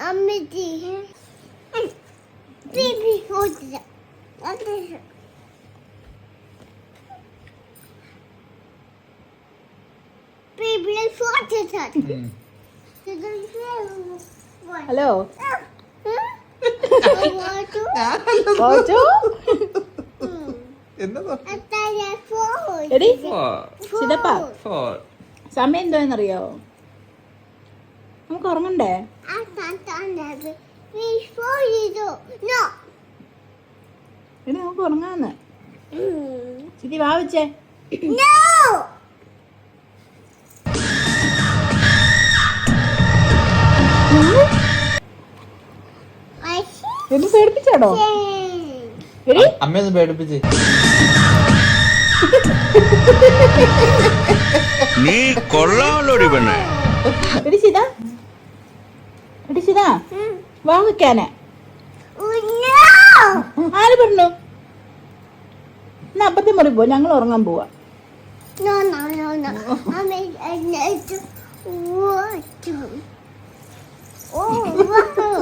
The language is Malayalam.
Baby, hold it. Baby, let's watch it. Hello എടി ചിതപ്പ സമയം എന്താന്നറിയോ? നമുക്ക് ഉറങ്ങണ്ടേ? എടി നമുക്ക് ഉറങ്ങാന്ന്. ചിതി വാ വെച്ചേ. എന്നെ പേടിപ്പിച്ചാടോ? എടി അമ്മയൊന്ന് പേടിപ്പിച്ച്. നീ കൊള്ളാമല്ലോടി പെണ്ണെ. എടി സീത, എടി സീത വാ വെക്കാനെ. ആര് പറഞ്ഞു? എന്നാ അപ്പത്തെ മുറി പോ, ഞങ്ങൾ ഉറങ്ങാൻ പോവാ. Oh, wow.